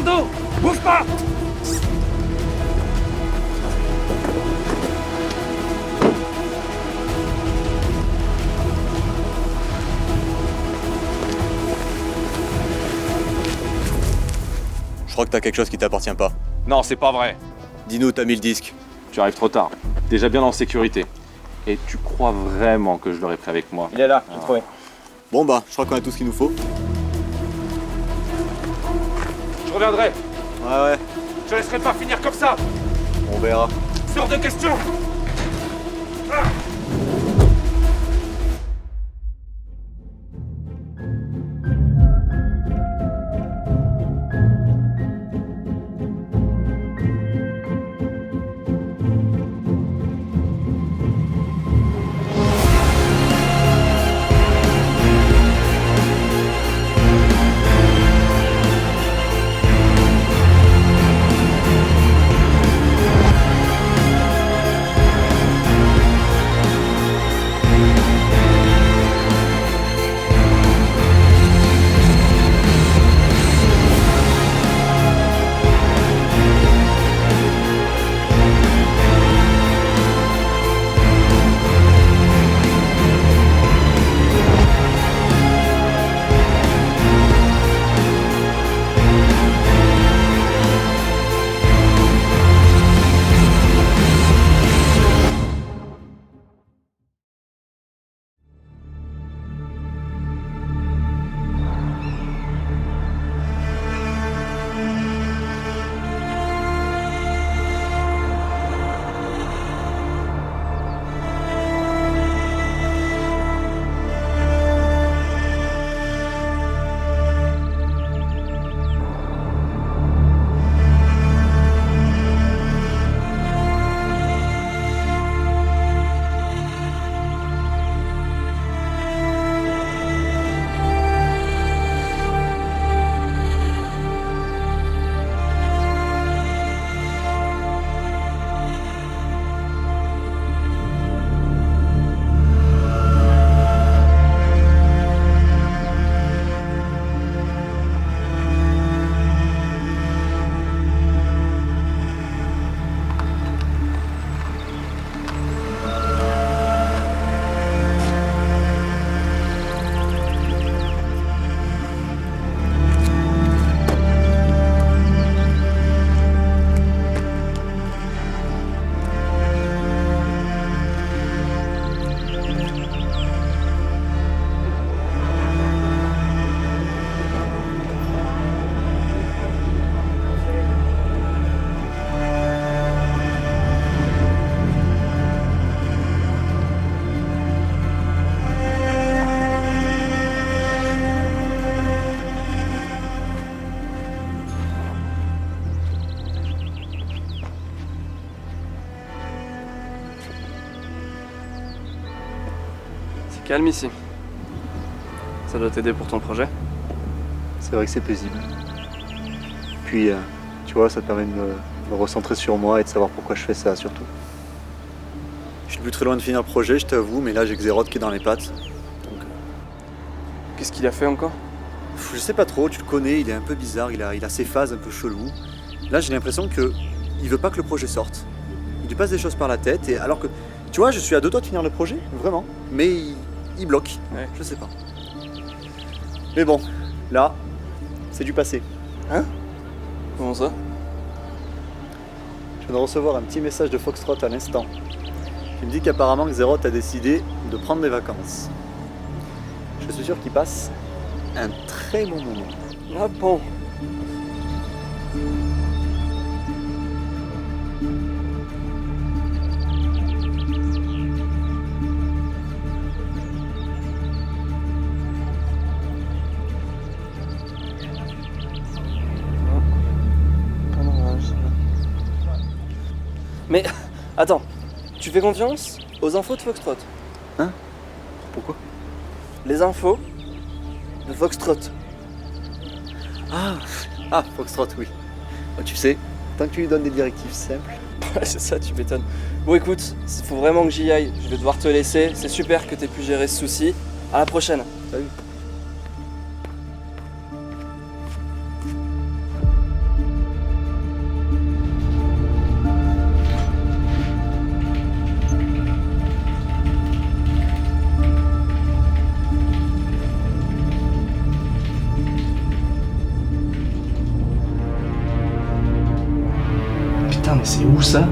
dans le dos! Bouge pas! Je crois que t'as quelque chose qui t'appartient pas. Non, c'est pas vrai. Dis-nous où t'as mis le disque. Tu arrives trop tard. Déjà bien en sécurité. Et tu crois vraiment que je l'aurais pris avec moi? Il est là, j'ai trouvé. Bon bah, je crois qu'on a tout ce qu'il nous faut. Je reviendrai. Ouais, Je laisserai pas finir comme ça. on verra. Sors de question. Calme ici. Ça doit t'aider pour ton projet. C'est vrai que c'est paisible. Puis, tu vois, ça te permet de me recentrer sur moi et de savoir pourquoi je fais ça, surtout. Je suis plus très loin de finir le projet, je t'avoue, mais là j'ai Xéroth qui est dans les pattes. Donc, Qu'est-ce qu'il a fait encore? je sais pas trop, tu le connais, il est un peu bizarre, il a ses phases un peu cheloues. Là j'ai l'impression que il veut pas que le projet sorte. Il lui passe des choses par la tête, et alors que, tu vois, je suis à 2 doigts de finir le projet, vraiment, mais il bloque, Ouais. je sais pas. Mais bon, là, c'est du passé. Hein? Comment ça? Je viens de recevoir un petit message de Foxtrot à l'instant. Il me dit qu'apparemment Xéroth a décidé de prendre des vacances. Je suis sûr qu'il passe un très bon moment. Ah bon? Mais attends, tu fais confiance aux infos de Foxtrot? Hein? Pourquoi? Les infos de Foxtrot. Ah, Foxtrot, oui. Oh, tu sais, tant que tu lui donnes des directives simples. Ouais, c'est ça, tu m'étonnes. Bon écoute, il faut vraiment que j'y aille, je vais devoir te laisser. C'est super que t'aies pu gérer ce souci. À la prochaine. Salut. C'est où ça?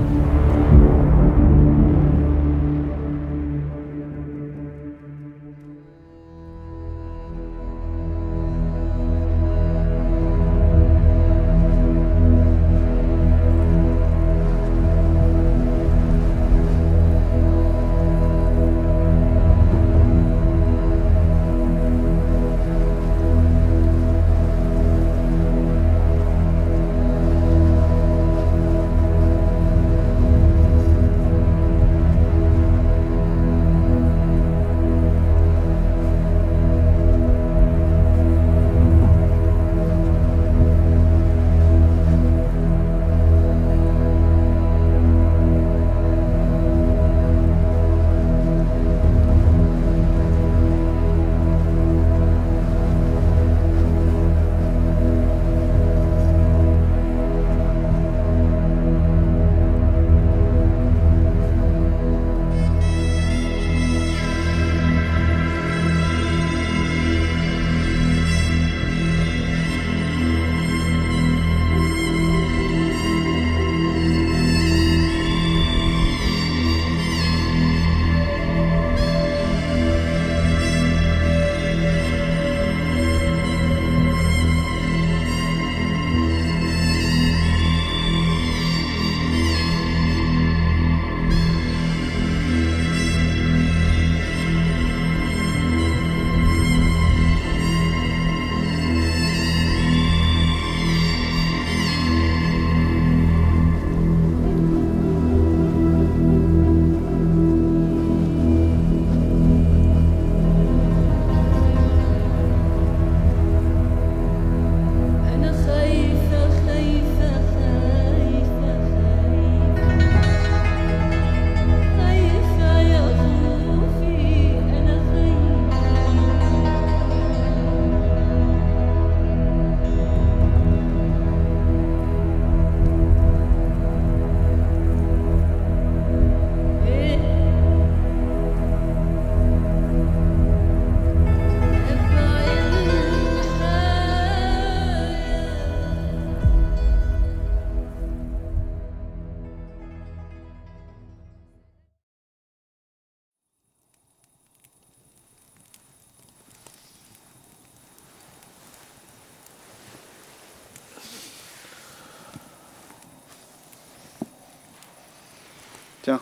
Tiens,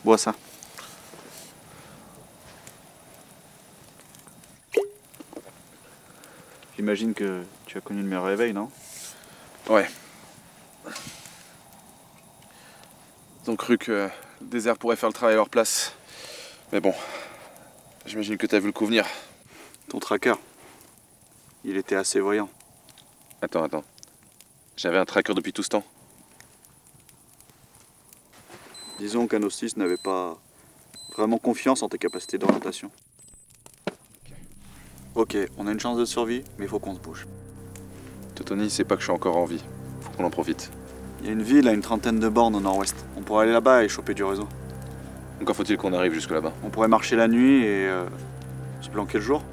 bois ça. J'imagine que tu as connu le meilleur réveil, non? Ouais. Ils ont cru que le désert pourrait faire le travail à leur place. Mais bon, j'imagine que t'as vu le coup venir. Ton tracker, il était assez voyant. Attends. J'avais un tracker depuis tout ce temps. Disons qu'Anostis n'avait pas vraiment confiance en tes capacités d'orientation. Ok, on a une chance de survie, mais il faut qu'on se bouge. Totoni sait pas que je suis encore en vie. Faut qu'on en profite. Il y a une ville à une trentaine de bornes au nord-ouest. On pourrait aller là-bas et choper du réseau. Encore faut-il qu'on arrive jusque là-bas. On pourrait marcher la nuit et se planquer le jour.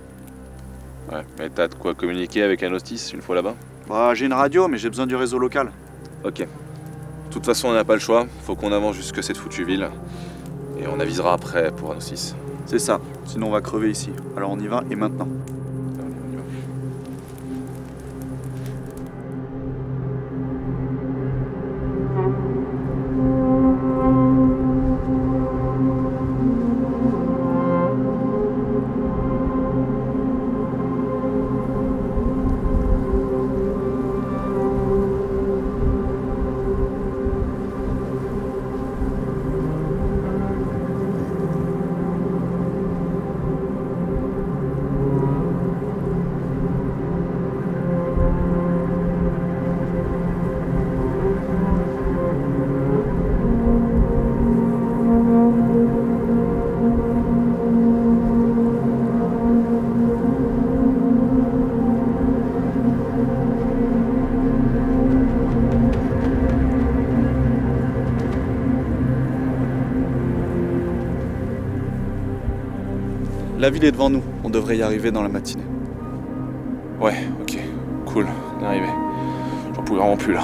Ouais, mais t'as de quoi communiquer avec Anostis une fois là-bas? Bah, j'ai une radio, mais j'ai besoin du réseau local. Ok. De toute façon, on n'a pas le choix. Faut qu'on avance jusque cette foutue ville. Et on avisera après pour Anostis. C'est ça, sinon on va crever ici. Alors on y va et maintenant. On y va. La ville est devant nous, on devrait y arriver dans la matinée. Ouais, ok. Cool, on est arrivé. J'en pouvais vraiment plus là.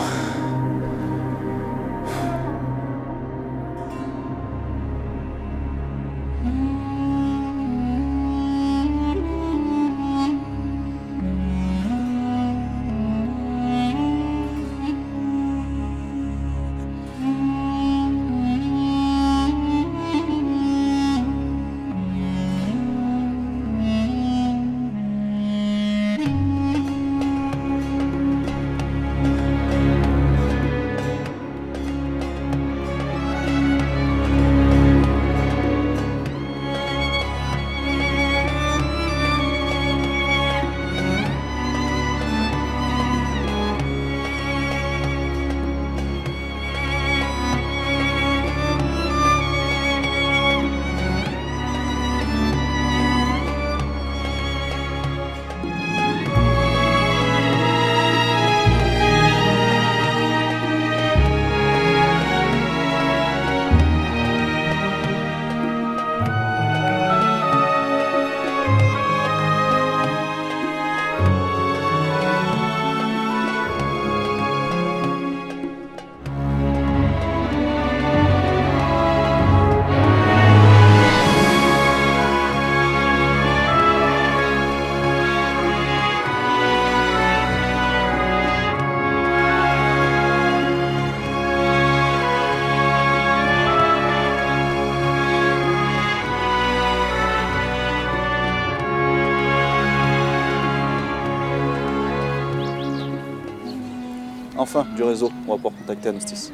Enfin, du réseau. On va pouvoir contacter Anostis.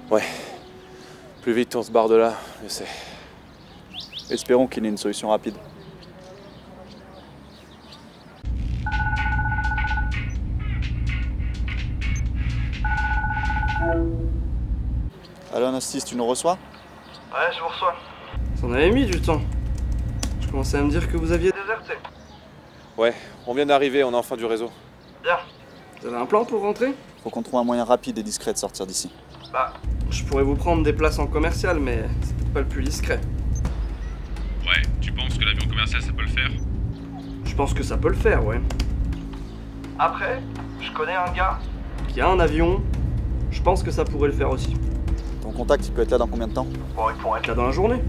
Ouais. Plus vite on se barre de là, je sais. Espérons qu'il ait une solution rapide. Allô Anostis, tu nous reçois? Ouais, je vous reçois. Ça en avait mis du temps. Je commençais à me dire que vous aviez... Déserté. Ouais, on vient d'arriver, on a enfin du réseau. Bien. Vous avez un plan pour rentrer? Faut qu'on trouve un moyen rapide et discret de sortir d'ici. Bah, Je pourrais vous prendre des places en commercial, mais c'est peut-être pas le plus discret. Ouais, tu penses que l'avion commercial ça peut le faire? Je pense que ça peut le faire, ouais. après, je connais un gars. Qui a un avion, je pense que ça pourrait le faire aussi. Ton contact, il peut être là dans combien de temps? Bon, ils pourront être Là dans la journée.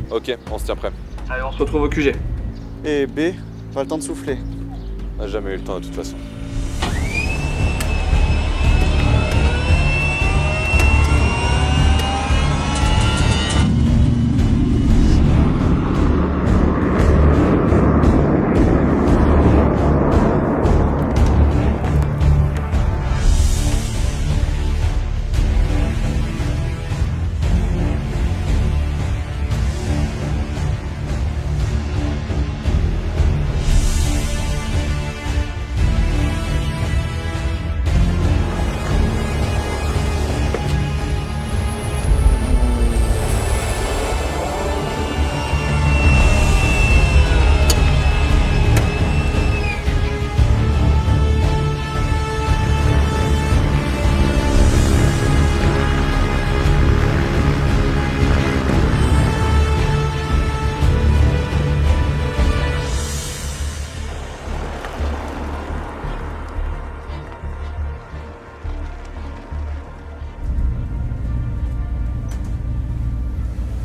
Ok, on se tient prêt. Allez, on On se se retrouve au QG. Et B, pas le temps de souffler. On n'a jamais eu le temps de toute façon.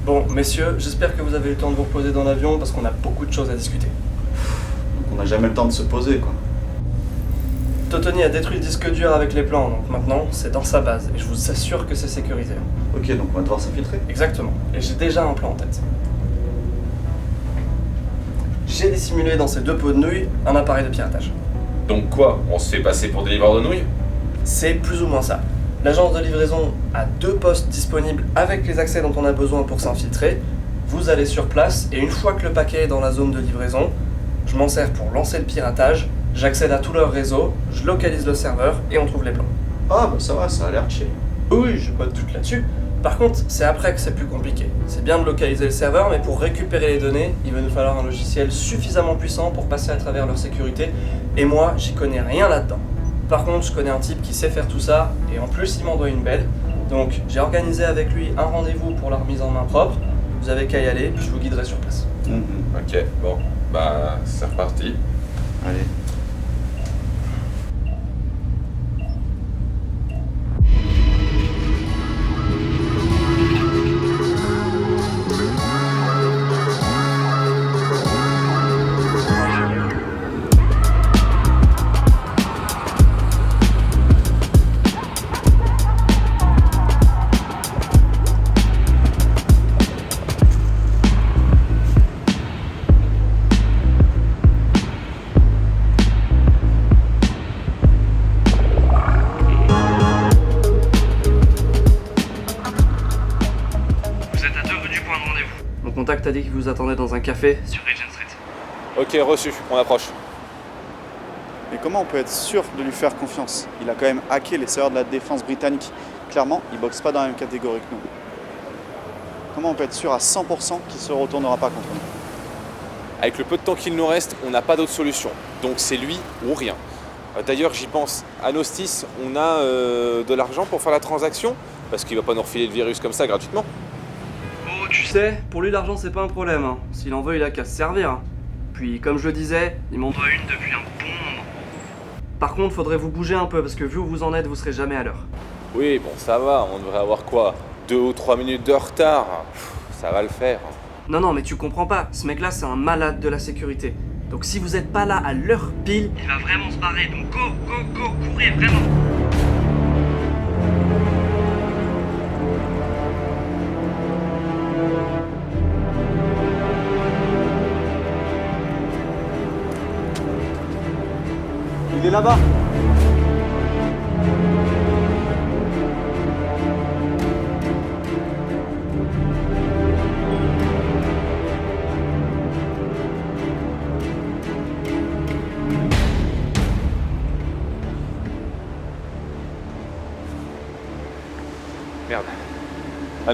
Bon, messieurs, j'espère que vous avez eu le temps de vous reposer dans l'avion parce qu'on a beaucoup de choses à discuter. Donc on n'a jamais le temps de se poser, quoi. Totoni a détruit le disque dur avec les plans, donc maintenant c'est dans sa base et je vous assure que c'est sécurisé. Ok, donc on va devoir s'infiltrer. Exactement, et j'ai déjà un plan en tête. J'ai dissimulé dans ces deux pots de nouilles un appareil de piratage. Donc quoi? On se fait passer pour des livreurs de nouilles? C'est plus ou moins ça. L'agence de livraison a 2 postes disponibles avec les accès dont on a besoin pour s'infiltrer. Vous allez sur place et une fois que le paquet est dans la zone de livraison, je m'en sers pour lancer le piratage, j'accède à tout leur réseau, je localise le serveur et on trouve les plans. Ah bah ça va, ça a l'air chill. Oui, j'ai pas de doute là-dessus. Par contre, c'est après que c'est plus compliqué. C'est bien de localiser le serveur, mais pour récupérer les données, il va nous falloir un logiciel suffisamment puissant pour passer à travers leur sécurité. Et moi, j'y connais rien là-dedans. Par contre, je connais un type qui sait faire tout ça, et en plus, il m'en doit une belle. Donc, j'ai organisé avec lui un rendez-vous pour la remise en main propre. Vous avez qu'à y aller, puis je vous guiderai sur place. Ok, bon, bah c'est reparti. Allez. Mon contact a dit qu'il vous attendait dans un café sur Regent Street. Ok, reçu, on approche. Mais comment on peut être sûr de lui faire confiance? Il a quand même hacké les serveurs de la défense britannique. Clairement, il boxe pas dans la même catégorie que nous. Comment on peut être sûr à 100% qu'il se retournera pas contre nous? Avec le peu de temps qu'il nous reste, on n'a pas d'autre solution. Donc c'est lui ou rien. D'ailleurs, j'y pense. Anostis, on a de l'argent pour faire la transaction? Parce qu'il va pas nous refiler le virus comme ça gratuitement. Oh, tu sais, pour lui l'argent c'est pas un problème. Hein. S'il en veut, il a qu'à se servir. Puis, comme je le disais, il m'en doit une depuis un bon moment. Par contre, faudrait vous bouger un peu parce que vu où vous en êtes, vous serez jamais à l'heure. Oui, bon, ça va, on devrait avoir quoi? 2 ou 3 minutes de retard. Ça va le faire. Non, mais tu comprends pas. Ce mec-là, c'est un malade de la sécurité. Donc si vous êtes pas là à l'heure pile, il va vraiment se barrer. Donc go, courez, vraiment. Il est là-bas.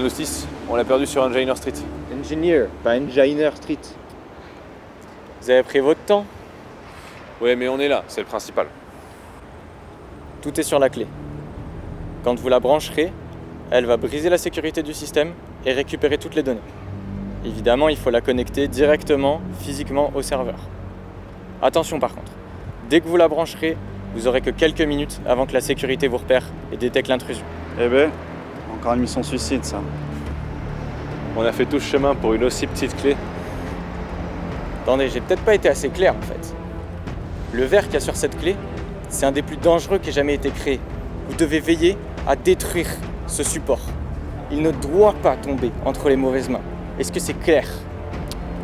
Anostis, on l'a perdu sur Engineer Street. Engineer, pas Engineer Street. Vous avez pris votre temps? Ouais, mais on est là, c'est le principal. Tout est sur la clé. Quand vous la brancherez, elle va briser la sécurité du système et récupérer toutes les données. Évidemment, il faut la connecter directement, physiquement au serveur. Attention par contre, dès que vous la brancherez, vous aurez que quelques minutes avant que la sécurité vous repère et détecte l'intrusion. Eh ben, encore une mission suicide ça. On a fait tout ce chemin pour une aussi petite clé. Attendez, j'ai peut-être pas été assez clair en fait. Le verre qu'il y a sur cette clé, c'est un des plus dangereux qui ait jamais été créé. Vous devez veiller à détruire ce support. Il ne doit pas tomber entre les mauvaises mains. Est-ce que c'est clair?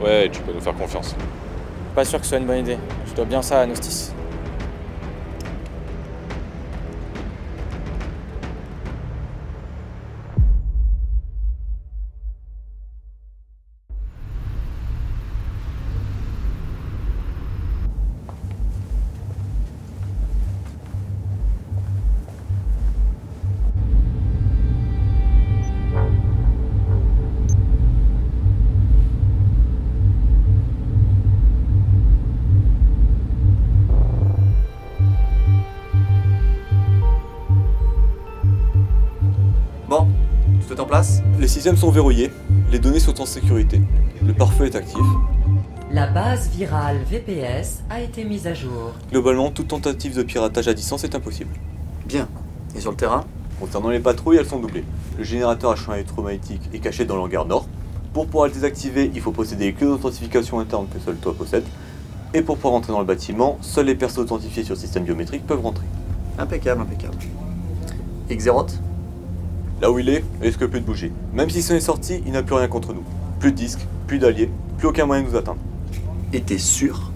Ouais, tu peux nous faire confiance. Pas sûr que ce soit une bonne idée. Je dois bien ça à Anostis. Bon, tout est en place? Les systèmes sont verrouillés, les données sont en sécurité. Le pare-feu est actif. La base virale VPS a été mise à jour. Globalement, toute tentative de piratage à distance est impossible. Bien. Et sur le terrain? Concernant les patrouilles, elles sont doublées. Le générateur à champ électromagnétique est caché dans l'hangar nord. Pour pouvoir le désactiver, il faut posséder les clés d'authentification interne que seul toi possèdes. Et pour pouvoir rentrer dans le bâtiment, seules les personnes authentifiées sur le système biométrique peuvent rentrer. Impeccable, impeccable. Xeroth? Là où il est, il risque plus de bouger. Même si son est sorti, il n'a plus rien contre nous. Plus de disques, plus d'alliés, plus aucun moyen de nous atteindre. Et t'es sûr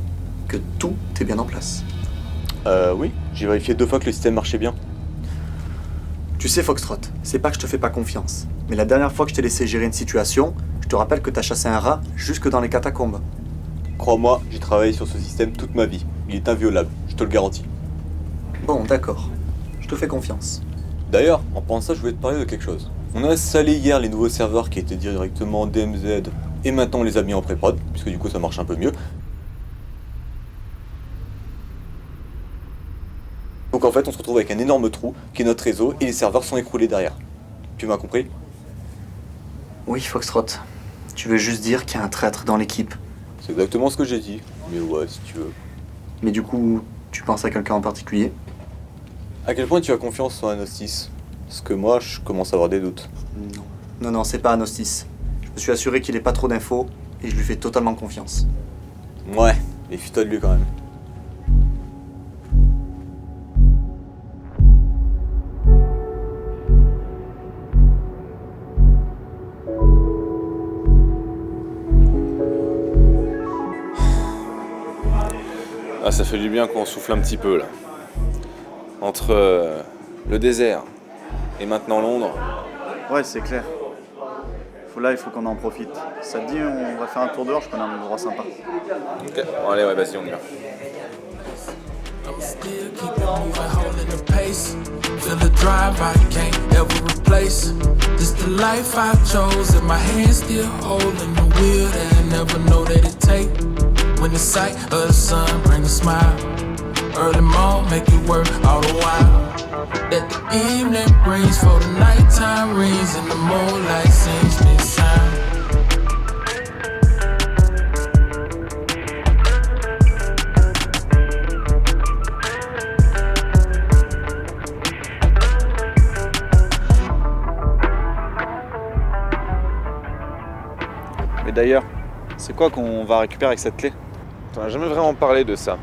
que tout est bien en place? Oui, j'ai vérifié 2 fois que le système marchait bien. Tu sais, Foxtrot, c'est pas que je te fais pas confiance, mais la dernière fois que je t'ai laissé gérer une situation, je te rappelle que t'as chassé un rat jusque dans les catacombes. Crois-moi, j'ai travaillé sur ce système toute ma vie. Il est inviolable, je te le garantis. Bon, d'accord. Je te fais confiance. D'ailleurs, en pensant ça, je voulais te parler de quelque chose. On a installé hier les nouveaux serveurs qui étaient directement DMZ et maintenant on les a mis en pré-prod, puisque du coup ça marche un peu mieux. Donc en fait, on se retrouve avec un énorme trou qui est notre réseau et les serveurs sont écroulés derrière. Tu m'as compris? Oui, Foxtrot. Tu veux juste dire qu'il y a un traître dans l'équipe. C'est exactement ce que j'ai dit, mais ouais, si tu veux. Mais du coup, tu penses à quelqu'un en particulier? À quel point tu as confiance en Anostis? Parce que moi, je commence à avoir des doutes. Non. Non, c'est pas Anostis. Je me suis assuré qu'il ait pas trop d'infos et je lui fais totalement confiance. Ouais, méfie-toi de lui quand même. Ah, ça fait du bien qu'on souffle un petit peu là. Entre le désert et maintenant Londres. Ouais, c'est clair. Là, il faut qu'on en profite. Ça te dit, on va faire un tour dehors, je connais un endroit sympa. Ok, bon, allez, ouais, vas-y, on y va. Still keep it moving, holding the pace. Feel the drive I can't ever replace. This the life I chose, and my hands still holding the wheel that I never know that it take. When the sight of the sun bring a smile, early morn make it work all the while. That the evening brings for the nighttime rings, and the moonlight sings me sound. Mais d'ailleurs, c'est quoi qu'on va récupérer avec cette clé? On n'a jamais vraiment parlé de ça.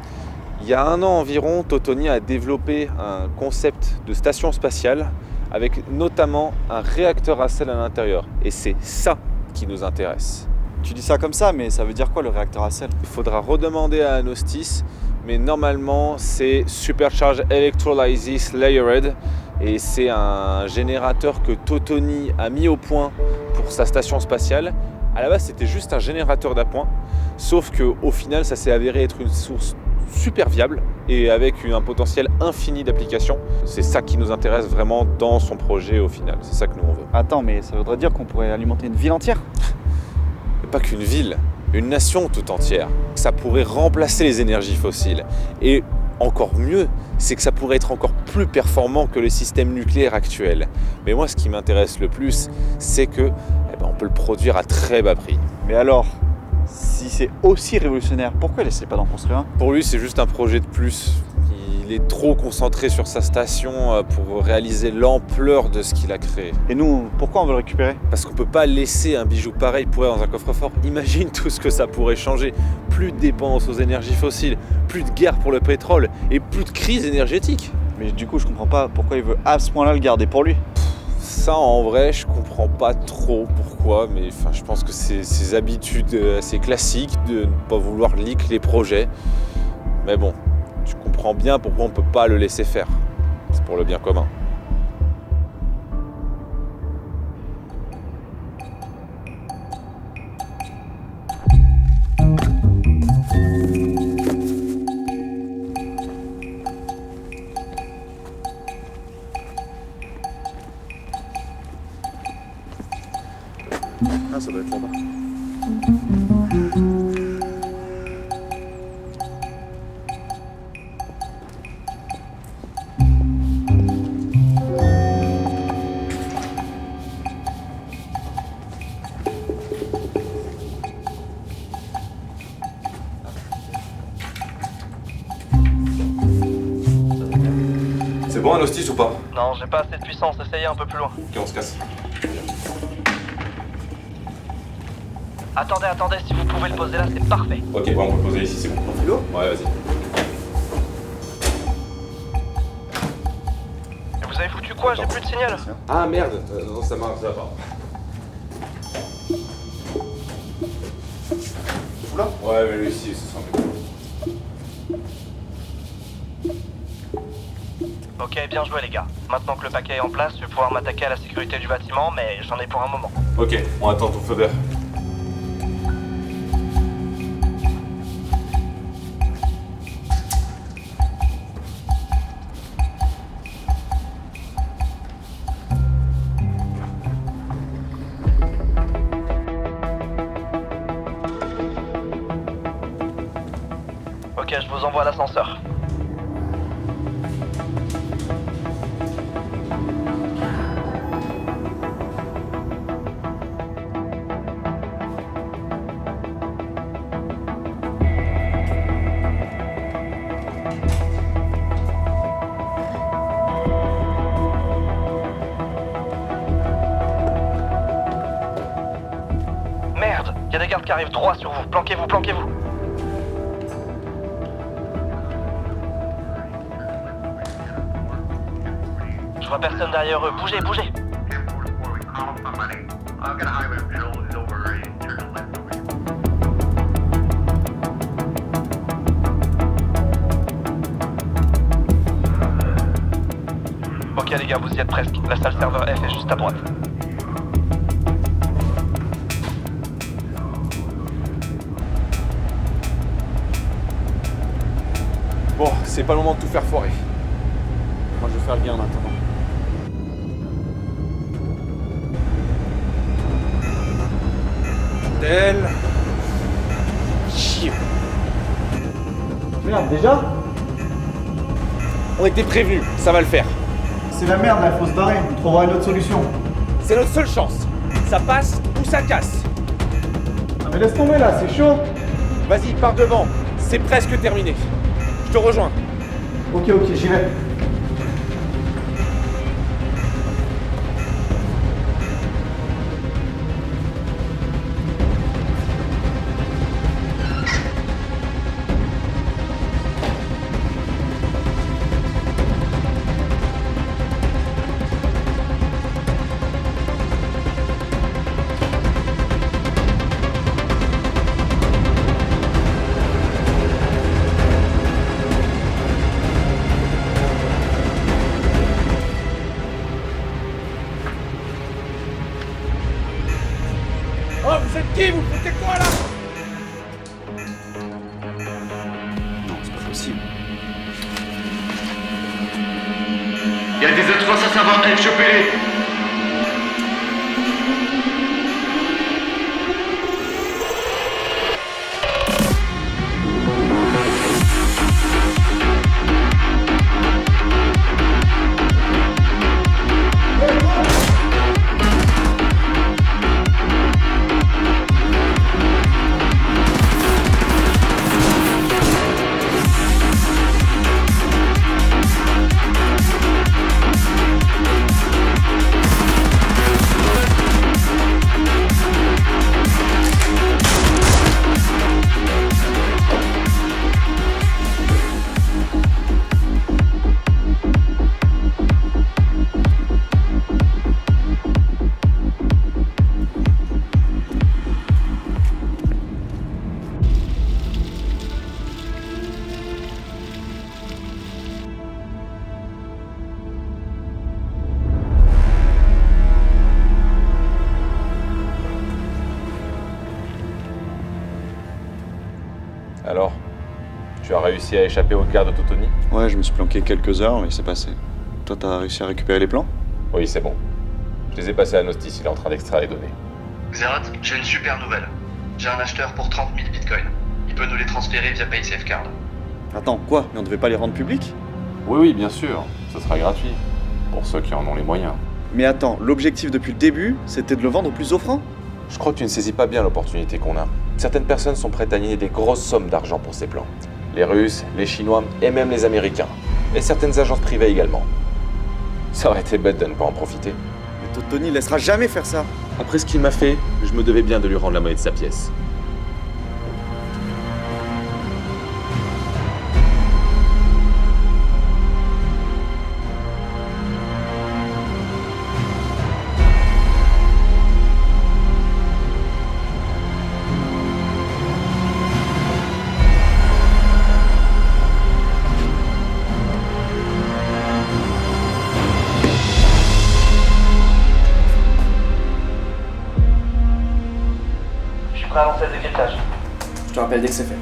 Il y a 1 an environ, Totoni a développé un concept de station spatiale avec notamment un réacteur à sel à l'intérieur. Et c'est ça qui nous intéresse. Tu dis ça comme ça, mais ça veut dire quoi le réacteur à sel? Il faudra redemander à Anostis, mais normalement c'est Supercharged Electrolysis Layered et c'est un générateur que Totoni a mis au point pour sa station spatiale. À la base, c'était juste un générateur d'appoint, sauf qu'au final, ça s'est avéré être une source super viable et avec un potentiel infini d'applications. C'est ça qui nous intéresse vraiment dans son projet au final. C'est ça que nous on veut. Attends, mais ça voudrait dire qu'on pourrait alimenter une ville entière? Et pas qu'une ville, une nation tout entière. Ça pourrait remplacer les énergies fossiles. Et encore mieux, c'est que ça pourrait être encore plus performant que le système nucléaire actuel. Mais moi, ce qui m'intéresse le plus, c'est que on peut le produire à très bas prix. Mais alors, si c'est aussi révolutionnaire, pourquoi il essaie pas d'en construire un? Pour lui, c'est juste un projet de plus. Il est trop concentré sur sa station pour réaliser l'ampleur de ce qu'il a créé. Et nous, pourquoi on veut le récupérer? Parce qu'on peut pas laisser un bijou pareil pourrir dans un coffre-fort. Imagine tout ce que ça pourrait changer. Plus de dépendance aux énergies fossiles, plus de guerre pour le pétrole et plus de crise énergétique. Mais du coup, je comprends pas pourquoi il veut à ce point-là le garder pour lui. Ça, en vrai, je comprends pas trop pourquoi, mais je pense que c'est ses habitudes assez classiques de ne pas vouloir leak les projets. Mais bon, tu comprends bien pourquoi on peut pas le laisser faire. C'est pour le bien commun. Ah, ça doit être là-bas. C'est bon, Anostis ou pas? Non, j'ai pas assez de puissance, essayez un peu plus loin. Ok, on se casse. Attendez, si vous pouvez le poser là, c'est parfait. Ok, bon, on peut le poser ici, c'est bon. Philo? Ouais, vas-y. Et vous avez foutu quoi? J'ai plus de signal. Ah merde, non, ça marche, ça va. Oula. Ouais, mais lui ici, ce sera mieux. Ok, bien joué les gars. Maintenant que le paquet est en place, je vais pouvoir m'attaquer à la sécurité du bâtiment, mais j'en ai pour un moment. Ok, on attend ton feu vert. Ok, je vous envoie l'ascenseur. Merde, il y a des gardes qui arrivent droit sur vous. Planquez-vous. Je vois personne derrière eux. Bougez. Ok les gars, vous y êtes presque. La salle serveur F est juste à droite. Bon, c'est pas le moment de tout faire foirer. Moi, je vais faire le gain en attendant. Tel. Chier. Merde, déjà? On était prévenus, ça va le faire. C'est la merde là, faut se barrer, on trouvera une autre solution. C'est notre seule chance. Ça passe ou ça casse. Ah mais laisse tomber là, c'est chaud. Vas-y, pars devant. C'est presque terminé. Je te rejoins. Ok, j'y vais. Oh, vous êtes qui? Vous foutez quoi là? Non, c'est pas possible. possible. Il y a des atroces à savoir, chopez-les. Alors, tu as réussi à échapper aux gardes d'Autotony? Ouais, je me suis planqué quelques heures, mais c'est passé. Toi, t'as réussi à récupérer les plans? Oui, c'est bon. Je les ai passés à Nostis, il est en train d'extraire les données. Xerath, j'ai une super nouvelle. J'ai un acheteur pour 30 000 bitcoins. Il peut nous les transférer via PaySafeCard. Attends, quoi? Mais on devait pas les rendre publics? Oui, bien sûr. Ce sera gratuit. Pour ceux qui en ont les moyens. Mais attends, l'objectif depuis le début, c'était de le vendre au plus offrant? Je crois que tu ne saisis pas bien l'opportunité qu'on a. Certaines personnes sont prêtes à nier des grosses sommes d'argent pour ces plans. Les Russes, les Chinois et même les Américains. Et certaines agences privées également. Ça aurait été bête de ne pas en profiter. Mais Tony laissera jamais faire ça. Après ce qu'il m'a fait, je me devais bien de lui rendre la monnaie de sa pièce. Prêt à lancer le décryptage. Je te rappelle dès que c'est fait.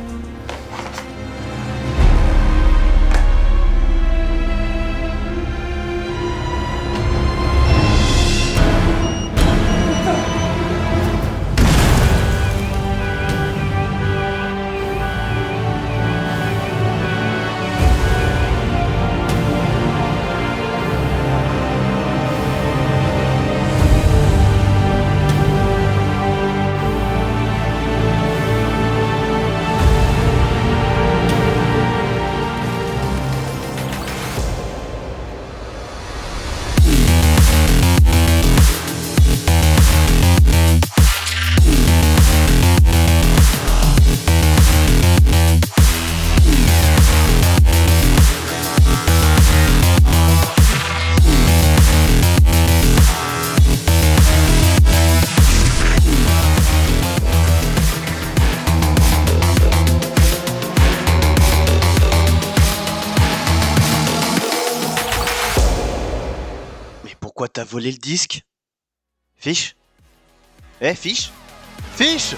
Pourquoi t'as volé le disque? Fiche? Eh, Fiche? Fiche?